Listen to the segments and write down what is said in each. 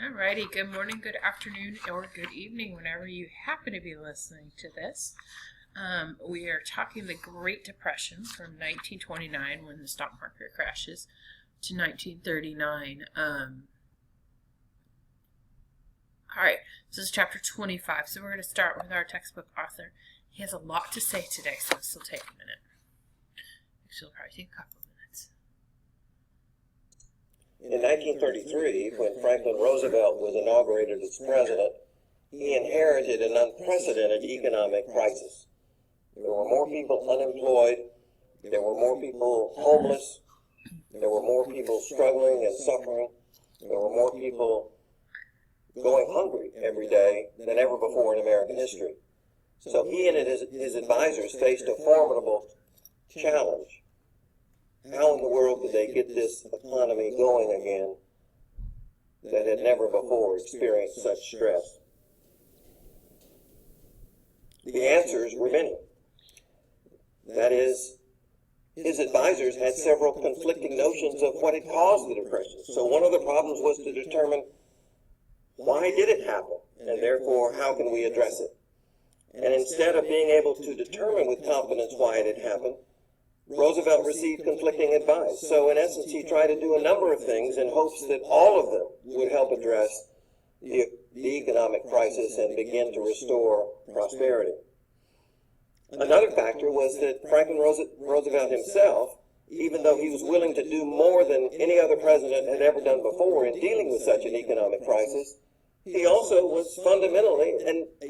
Alrighty, good morning, good afternoon, or good evening, whenever you happen to be listening to this. We are talking the Great Depression from 1929, when the stock market crashes, to 1939. Alright, this is chapter 25, so we're going to start with our textbook author. He has a lot to say today, so this will take a minute. Actually, it'll probably take a couple of minutes. In 1933, when Franklin Roosevelt was inaugurated as president, he inherited an unprecedented economic crisis. There were more people unemployed, there were more people homeless, there were more people struggling and suffering, there were more people going hungry every day than ever before in American history. So he and his advisors faced a formidable challenge. How in the world could they get this economy going again that had never before experienced such stress? The answers were many. That is, his advisors had several conflicting notions of what had caused the Depression. So one of the problems was to determine why did it happen, and therefore how can we address it? And instead of being able to determine with confidence why it had happened, Roosevelt received conflicting advice. So in essence, he tried to do a number of things in hopes that all of them would help address the economic crisis and begin to restore prosperity. Another factor was that Franklin Roosevelt himself, even though he was willing to do more than any other president had ever done before in dealing with such an economic crisis, he also was fundamentally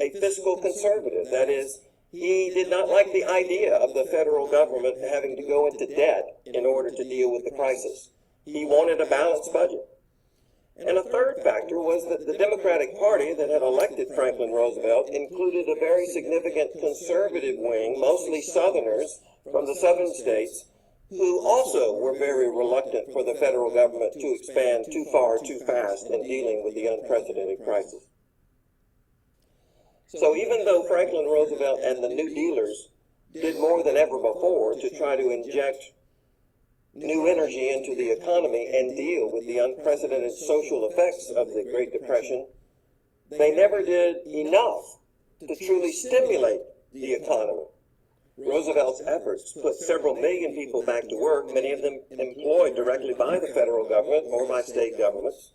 a fiscal conservative. That is, he did not like the idea of the federal government having to go into debt in order to deal with the crisis. He wanted a balanced budget. And a third factor was that the Democratic Party that had elected Franklin Roosevelt included a very significant conservative wing, mostly Southerners from the southern states, who also were very reluctant for the federal government to expand too far too fast in dealing with the unprecedented crisis. So even though Franklin Roosevelt and the New Dealers did more than ever before to try to inject new energy into the economy and deal with the unprecedented social effects of the Great Depression, they never did enough to truly stimulate the economy. Roosevelt's efforts put several million people back to work, many of them employed directly by the federal government or by state governments.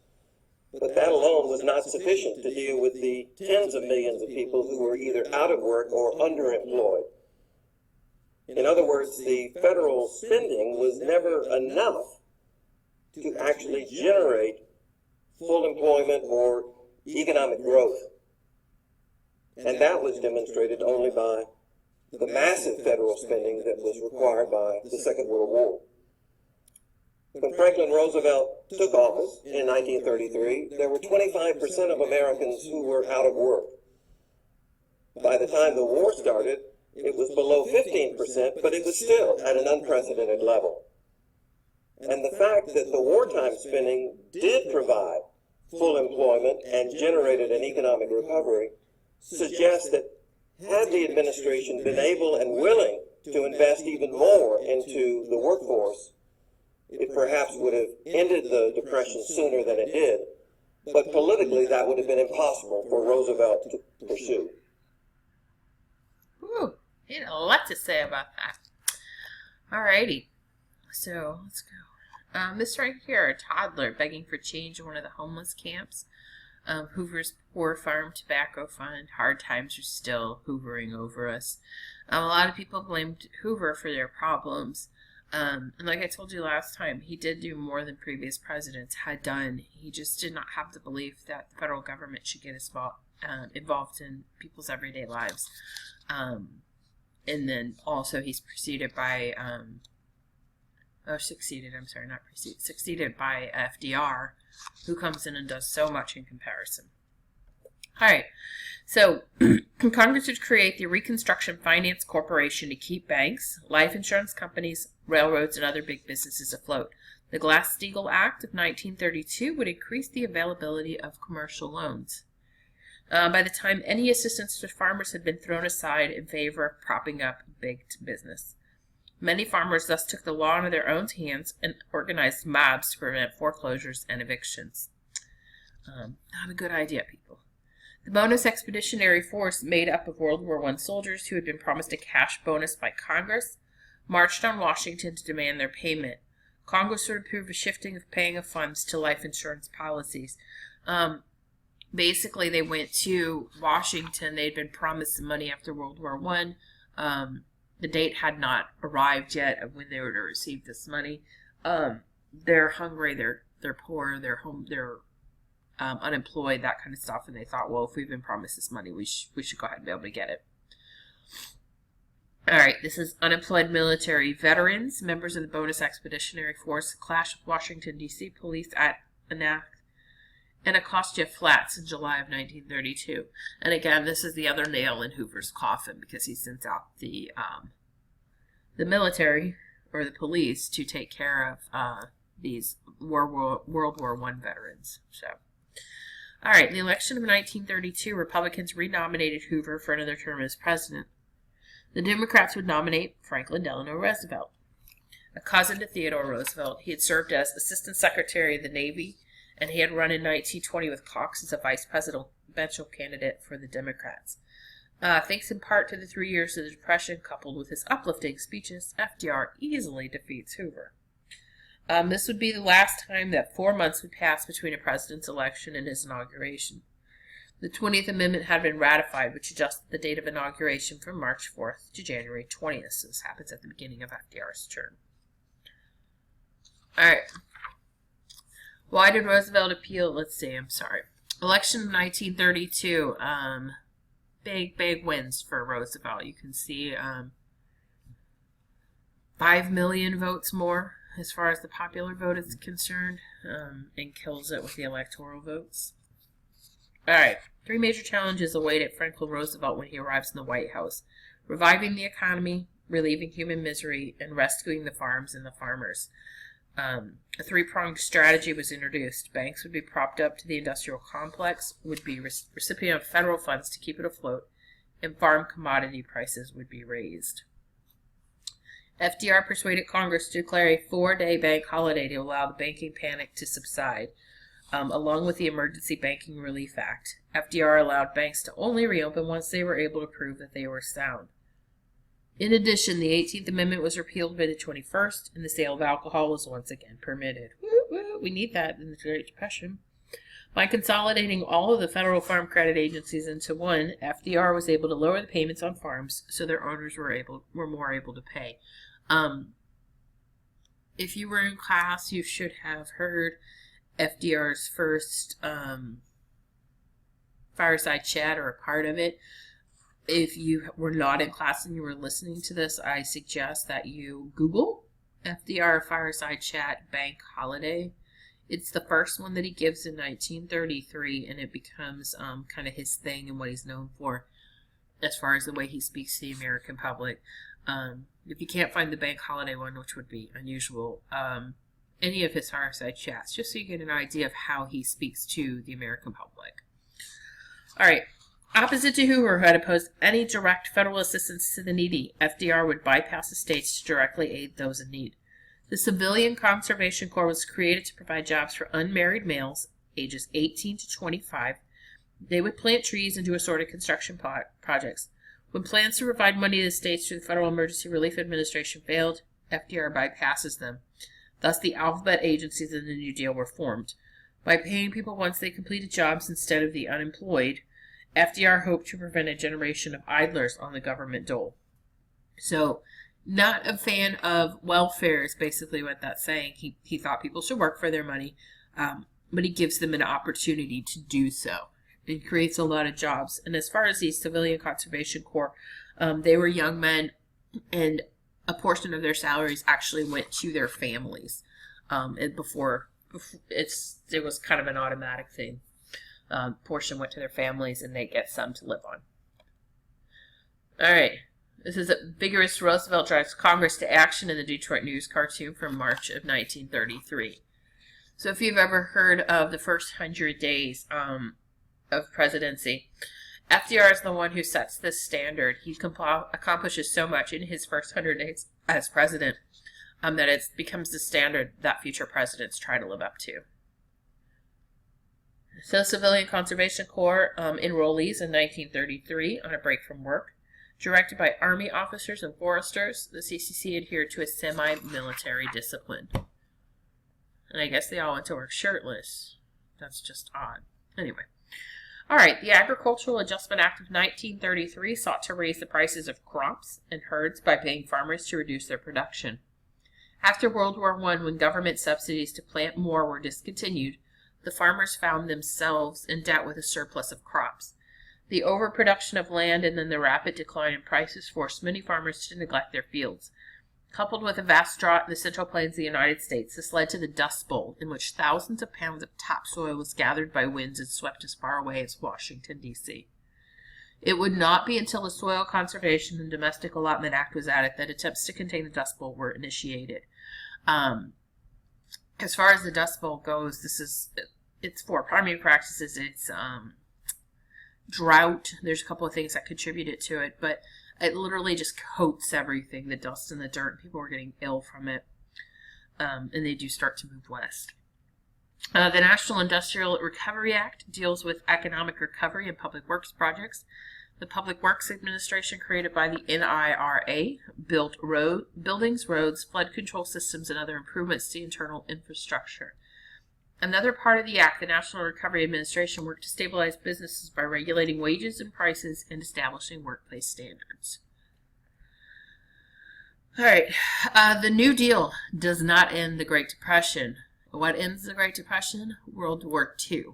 But that alone was not sufficient to deal with the tens of millions of people who were either out of work or underemployed. In other words, the federal spending was never enough to actually generate full employment or economic growth. And that was demonstrated only by the massive federal spending that was required by the Second World War. When Franklin Roosevelt took office in 1933, there were 25% of Americans who were out of work. By the time the war started, it was below 15%, but it was still at an unprecedented level. And the fact that the wartime spending did provide full employment and generated an economic recovery suggests that had the administration been able and willing to invest even more into the workforce, it perhaps would have ended the Depression sooner than it did, but politically that would have been impossible for Roosevelt to pursue. Whew, he had a lot to say about that. Alrighty, so let's go. This right here, a toddler begging for change in one of the homeless camps. Hoover's Poor Farm Tobacco Fund. Hard times are still hoovering over us. A lot of people blamed Hoover for their problems. And like I told you last time, he did do more than previous presidents had done. He just did not have the belief that the federal government should get involved in people's everyday lives. And then also he's succeeded by FDR, who comes in and does so much in comparison. All right, so Congress would create the Reconstruction Finance Corporation to keep banks, life insurance companies, railroads, and other big businesses afloat. The Glass-Steagall Act of 1932 would increase the availability of commercial loans. By the time any assistance to farmers had been thrown aside in favor of propping up big business. Many farmers thus took the law into their own hands and organized mobs to prevent foreclosures and evictions. Not a good idea, people. The bonus expeditionary force, made up of World War I soldiers who had been promised a cash bonus by Congress, marched on Washington to demand their payment. Congress would approve a shifting of paying of funds to life insurance policies. Basically, they went to Washington. They'd been promised some money after World War I. The date had not arrived yet of when they were to receive this money. They're hungry. They're poor. They're unemployed. That kind of stuff. And they thought, well, if we've been promised this money, we should go ahead and be able to get it. All right, this is unemployed military veterans, members of the bonus expeditionary force, clashed with Washington, D.C. police at Anacostia Flats in July of 1932. And again, this is the other nail in Hoover's coffin because he sends out the military or the police to take care of these World War I veterans. So, all right, the election of 1932, Republicans renominated Hoover for another term as president. The Democrats would nominate Franklin Delano Roosevelt. A cousin to Theodore Roosevelt, he had served as Assistant Secretary of the Navy, and he had run in 1920 with Cox as a vice presidential candidate for the Democrats. Thanks in part to the 3 years of the Depression, coupled with his uplifting speeches, FDR easily defeats Hoover. This would be the last time that 4 months would pass between a president's election and his inauguration. The 20th Amendment had been ratified, which adjusted the date of inauguration from March 4th to January 20th. So this happens at the beginning of FDR's term. All right. Why did Roosevelt appeal? Let's see. I'm sorry. Election of 1932. Big wins for Roosevelt. You can see 5 million votes more as far as the popular vote is concerned, and kills it with the electoral votes. All right. 3 major challenges awaited Franklin Roosevelt when he arrives in the White House: reviving the economy, relieving human misery, and rescuing the farms and the farmers. A 3-pronged strategy was introduced. Banks would be propped up to the industrial complex, would be recipient of federal funds to keep it afloat, and farm commodity prices would be raised. FDR persuaded Congress to declare a 4-day bank holiday to allow the banking panic to subside. Along with the Emergency Banking Relief Act, FDR allowed banks to only reopen once they were able to prove that they were sound. In addition, the 18th Amendment was repealed by the 21st, and the sale of alcohol was once again permitted. Woo, woo, we need that in the Great Depression. By consolidating all of the federal farm credit agencies into one, FDR was able to lower the payments on farms, so their owners were more able to pay. If you were in class, you should have heard FDR's first fireside chat, or a part of it. If you were not in class and you were listening to this, I suggest that you Google FDR fireside chat bank holiday. It's the first one that he gives in 1933, and it becomes kind of his thing and what he's known for as far as the way he speaks to the American public. If you can't find the bank holiday one, which would be unusual, any of his fireside chats, just so you get an idea of how he speaks to the American public. All right. Opposite to Hoover, who had opposed any direct federal assistance to the needy, FDR would bypass the states to directly aid those in need. The Civilian Conservation Corps was created to provide jobs for unmarried males, ages 18 to 25. They would plant trees and do assorted construction projects. When plans to provide money to the states through the Federal Emergency Relief Administration failed, FDR bypasses them. Thus, the alphabet agencies in the New Deal were formed. By paying people once they completed jobs instead of the unemployed, FDR hoped to prevent a generation of idlers on the government dole. So, not a fan of welfare is basically what that's saying. He thought people should work for their money, but he gives them an opportunity to do so. It creates a lot of jobs. And as far as the Civilian Conservation Corps, they were young men, and a portion of their salaries actually went to their families. And before it was kind of an automatic thing. Portion went to their families, and they get some to live on. All right. This is a vigorous Roosevelt drives Congress to action in the Detroit News cartoon from March of 1933. So if you've ever heard of the first 100 days of presidency, FDR is the one who sets this standard. He accomplishes so much in his first 100 days as president that it becomes the standard that future presidents try to live up to. So Civilian Conservation Corps enrollees in 1933 on a break from work. Directed by Army officers and foresters, the CCC adhered to a semi-military discipline. And I guess they all went to work shirtless. That's just odd. Anyway. All right, the Agricultural Adjustment Act of 1933 sought to raise the prices of crops and herds by paying farmers to reduce their production. After World War I, when government subsidies to plant more were discontinued, the farmers found themselves in debt with a surplus of crops. The overproduction of land and then the rapid decline in prices forced many farmers to neglect their fields. Coupled with a vast drought in the Central Plains of the United States, this led to the Dust Bowl, in which thousands of pounds of topsoil was gathered by winds and swept as far away as Washington, D.C. It would not be until the Soil Conservation and Domestic Allotment Act was added that attempts to contain the Dust Bowl were initiated. As far as the Dust Bowl goes, it's for farming practices. It's drought. There's a couple of things that contributed to it, but it literally just coats everything, the dust and the dirt. People are getting ill from it, and they do start to move west. The National Industrial Recovery Act deals with economic recovery and public works projects. The Public Works Administration, created by the NIRA, built buildings, roads, flood control systems, and other improvements to internal infrastructure. Another part of the Act, the National Recovery Administration, worked to stabilize businesses by regulating wages and prices and establishing workplace standards. All right, the New Deal does not end the Great Depression. What ends the Great Depression? World War II.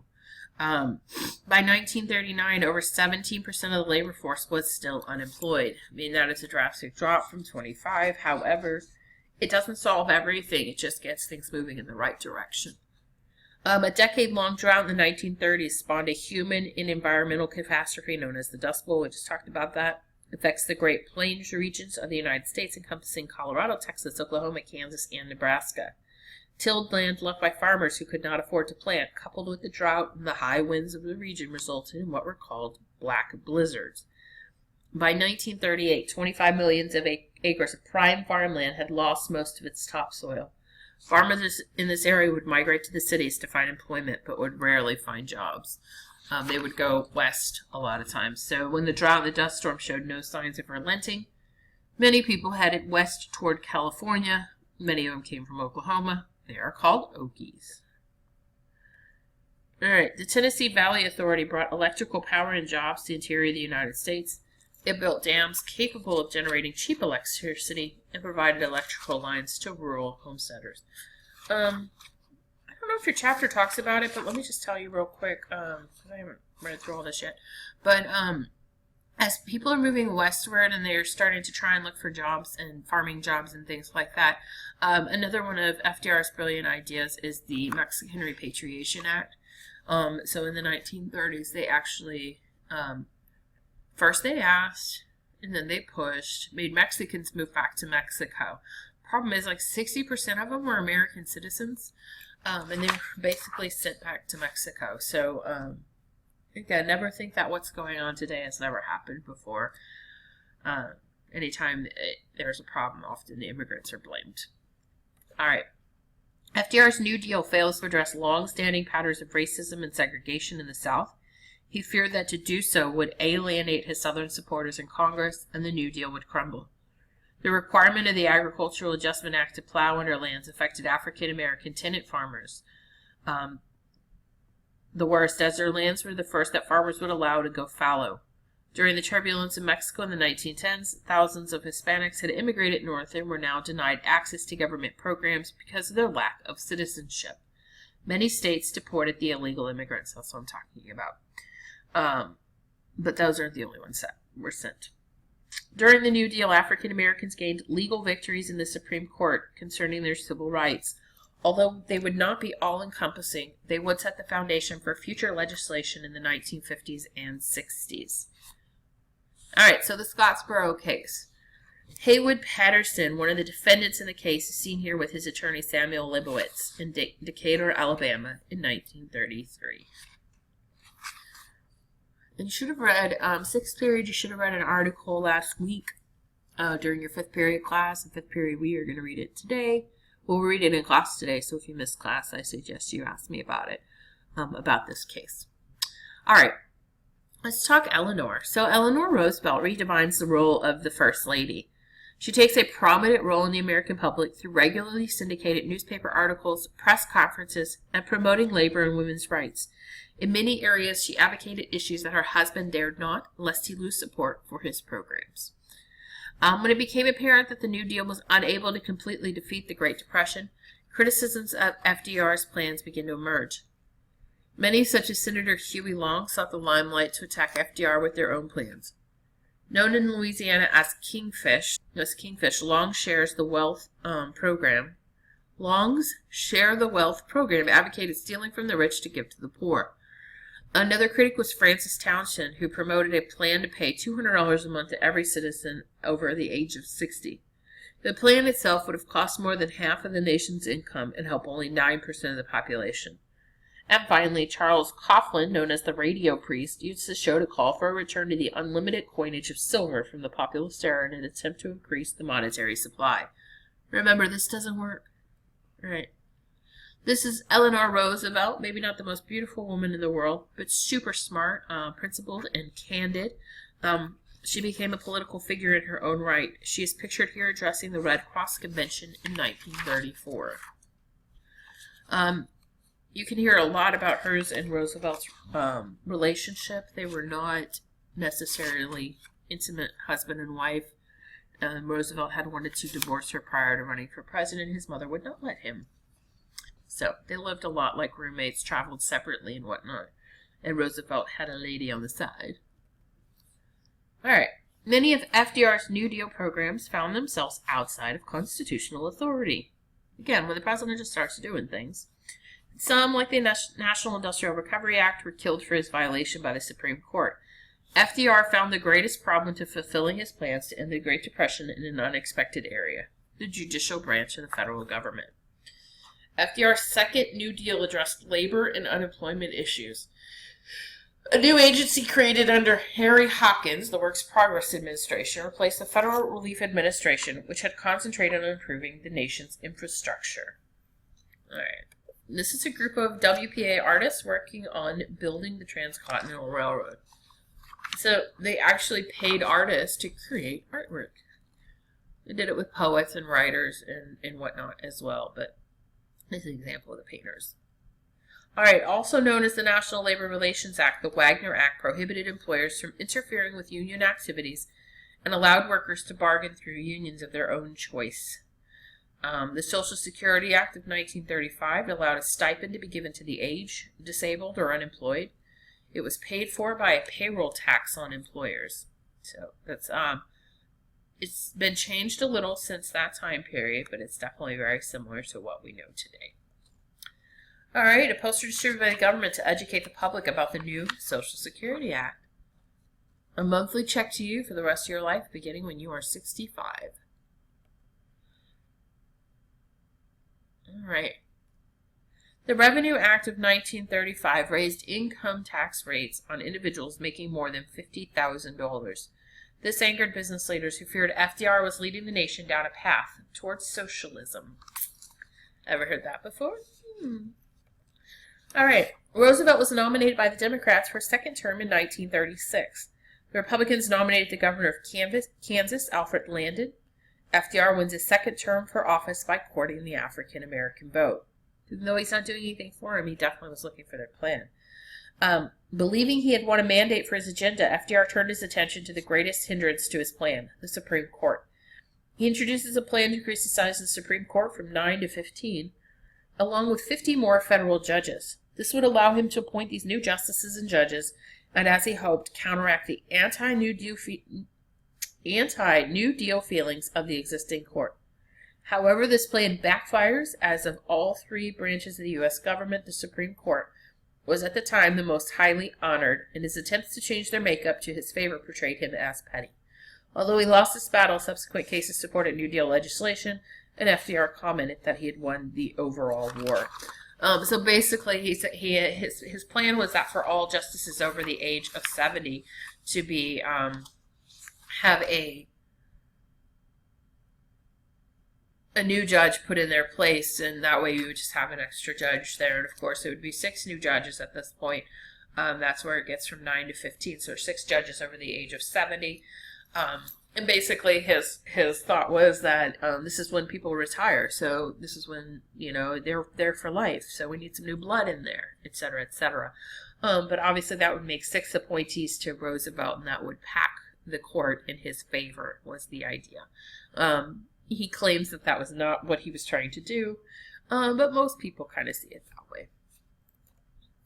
By 1939, over 17% of the labor force was still unemployed. I mean, that is a drastic drop from 25. However, it doesn't solve everything. It just gets things moving in the right direction. A decade-long drought in the 1930s spawned a human and environmental catastrophe known as the Dust Bowl. We just talked about that. It affects the Great Plains regions of the United States, encompassing Colorado, Texas, Oklahoma, Kansas, and Nebraska. Tilled land left by farmers who could not afford to plant, coupled with the drought and the high winds of the region, resulted in what were called black blizzards. By 1938, 25 million acres of prime farmland had lost most of its topsoil. Farmers in this area would migrate to the cities to find employment, but would rarely find jobs. They would go west a lot of times. So when the drought and the dust storm showed no signs of relenting, many people headed west toward California. Many of them came from Oklahoma. They are called Okies. All right, the Tennessee Valley Authority brought electrical power and jobs to the interior of the United States. It built dams capable of generating cheap electricity and provided electrical lines to rural homesteaders. I don't know if your chapter talks about it, but let me just tell you real quick, because I haven't read through all this yet. But as people are moving westward and they're starting to try and look for jobs and farming jobs and things like that, another one of FDR's brilliant ideas is the Mexican Repatriation Act. So in the 1930s, they actually... first they asked, and then they pushed, made Mexicans move back to Mexico. Problem is, like 60% of them were American citizens, and they were basically sent back to Mexico. So, again, never think that what's going on today has never happened before. Anytime there's a problem, often the immigrants are blamed. All right. FDR's New Deal fails to address long-standing patterns of racism and segregation in the South. He feared that to do so would alienate his Southern supporters in Congress, and the New Deal would crumble. The requirement of the Agricultural Adjustment Act to plow under lands affected African American tenant farmers. The worst desert lands were the first that farmers would allow to go fallow. During the turbulence in Mexico in the 1910s, thousands of Hispanics had immigrated north and were now denied access to government programs because of their lack of citizenship. Many states deported the illegal immigrants. That's what I'm talking about. But those aren't the only ones that were sent. During the New Deal, African Americans gained legal victories in the Supreme Court concerning their civil rights. Although they would not be all-encompassing, they would set the foundation for future legislation in the 1950s and 60s. All right, so the Scottsboro case. Haywood Patterson, one of the defendants in the case, is seen here with his attorney Samuel Leibowitz in Decatur, Alabama in 1933. And you should have read, 6th period, you should have read an article last week during your 5th period class. In 5th period, we are going to read it today. We'll read it in class today, so if you missed class, I suggest you ask me about it. about this case. All right, let's talk Eleanor. So Eleanor Roosevelt redefines the role of the First Lady. She takes a prominent role in the American public through regularly syndicated newspaper articles, press conferences, and promoting labor and women's rights. In many areas, she advocated issues that her husband dared not, lest he lose support for his programs. When it became apparent that the New Deal was unable to completely defeat the Great Depression, criticisms of FDR's plans began to emerge. Many, such as Senator Huey Long, sought the limelight to attack FDR with their own plans. Known in Louisiana as Kingfish, Long shares the wealth program. Long's Share the Wealth program advocated stealing from the rich to give to the poor. Another critic was Francis Townshend, who promoted a plan to pay $200 a month to every citizen over the age of 60. The plan itself would have cost more than half of the nation's income and help only 9% of the population. And finally, Charles Coughlin, known as the Radio Priest, used the show to call for a return to the unlimited coinage of silver from the populist era in an attempt to increase the monetary supply. Remember, this doesn't work. All right. This is Eleanor Roosevelt, maybe not the most beautiful woman in the world, but super smart, principled, and candid. She became a political figure in her own right. She is pictured here addressing the Red Cross Convention in 1934. You can hear a lot about hers and Roosevelt's relationship. They were not necessarily intimate husband and wife. Roosevelt had wanted to divorce her prior to running for president. His mother would not let him. So they lived a lot like roommates, traveled separately and whatnot. And Roosevelt had a lady on the side. All right. Many of FDR's New Deal programs found themselves outside of constitutional authority. Again, when the president just starts doing things. Some, like the National Industrial Recovery Act, were killed for his violation by the Supreme Court. FDR found the greatest problem to fulfilling his plans to end the Great Depression in an unexpected area, the judicial branch of the federal government. FDR's second New Deal addressed labor and unemployment issues. A new agency created under Harry Hopkins, the Works Progress Administration, replaced the Federal Relief Administration, which had concentrated on improving the nation's infrastructure. All right. This is a group of WPA artists working on building the Transcontinental Railroad. So they actually paid artists to create artwork. They did it with poets and writers and whatnot as well, but this is an example of the painters. All right, also known as the National Labor Relations Act, the Wagner Act prohibited employers from interfering with union activities and allowed workers to bargain through unions of their own choice. The Social Security Act of 1935 allowed a stipend to be given to the aged, disabled, or unemployed. It was paid for by a payroll tax on employers. So that's it's been changed a little since that time period, but it's definitely very similar to what we know today. All right, a poster distributed by the government to educate the public about the new Social Security Act. A monthly check to you for the rest of your life, beginning when you are 65. All right. The Revenue Act of 1935 raised income tax rates on individuals making more than $50,000. This angered business leaders who feared FDR was leading the nation down a path towards socialism. Ever heard that before? All right. Roosevelt was nominated by the Democrats for a second term in 1936. The Republicans nominated the governor of Kansas, Alfred Landon. FDR wins his second term for office by courting the African-American vote. Even though he's not doing anything for him, he definitely was looking for their plan. Believing he had won a mandate for his agenda, FDR turned his attention to the greatest hindrance to his plan, the Supreme Court. He introduces a plan to increase the size of the Supreme Court from 9 to 15, along with 50 more federal judges. This would allow him to appoint these new justices and judges, and as he hoped, counteract the anti-New Deal feelings of the existing court. However, this plan backfires, as of all three branches of the U.S. government, the Supreme Court was at the time the most highly honored, and his attempts to change their makeup to his favor portrayed him as petty. Although he lost this battle, subsequent cases supported New Deal legislation, and FDR commented that he had won the overall war. So basically, his plan was that for all justices over the age of 70 to be have a a new judge put in their place, and that way you would just have an extra judge there. And of course, it would be 6 new judges at this point. That's where it gets from 9 to 15. So 6 judges over the age of 70. And basically, his thought was that this is when people retire. So this is when, they're there for life. So we need some new blood in there, et cetera, et cetera. But obviously, that would make 6 appointees to Roosevelt, and that would pack the court in his favor, was the idea. He claims that was not what he was trying to do, but most people kind of see it that way.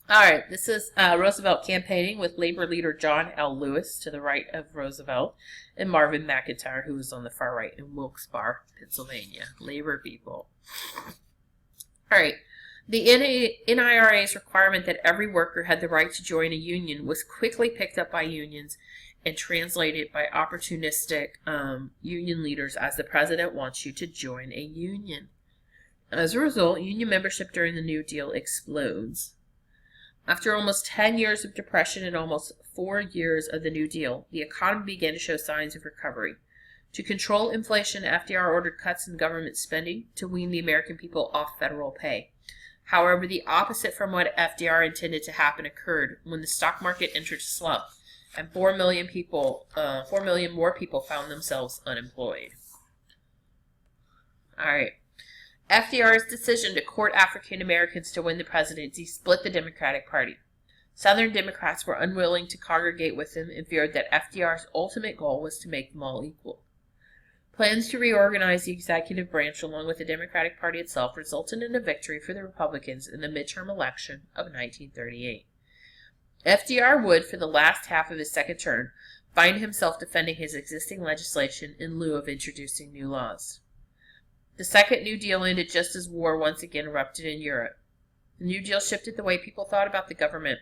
All right, this is Roosevelt campaigning with labor leader John L. Lewis to the right of Roosevelt, and Marvin McIntyre, who was on the far right in Wilkes-Barre, Pennsylvania. Labor people. All right, the NIRA's requirement that every worker had the right to join a union was quickly picked up by unions and translated by opportunistic union leaders as the president wants you to join a union. As a result, union membership during the New Deal explodes. After almost 10 years of depression and almost 4 years of the New Deal, the economy began to show signs of recovery. To control inflation, FDR ordered cuts in government spending to wean the American people off federal pay. However, the opposite from what FDR intended to happen occurred when the stock market entered a slump, and 4 million more people found themselves unemployed. All right. FDR's decision to court African Americans to win the presidency split the Democratic Party. Southern Democrats were unwilling to congregate with him and feared that FDR's ultimate goal was to make them all equal. Plans to reorganize the executive branch along with the Democratic Party itself resulted in a victory for the Republicans in the midterm election of 1938. FDR would, for the last half of his second term, find himself defending his existing legislation in lieu of introducing new laws. The Second New Deal ended just as war once again erupted in Europe. The New Deal shifted the way people thought about the government.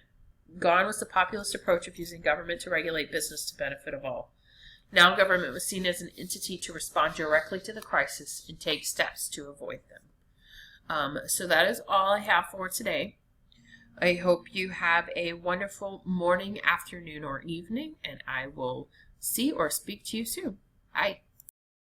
Gone was the populist approach of using government to regulate business to benefit of all. Now government was seen as an entity to respond directly to the crisis and take steps to avoid them. So that is all I have for today. I hope you have a wonderful morning, afternoon, or evening, and I will see or speak to you soon. Bye.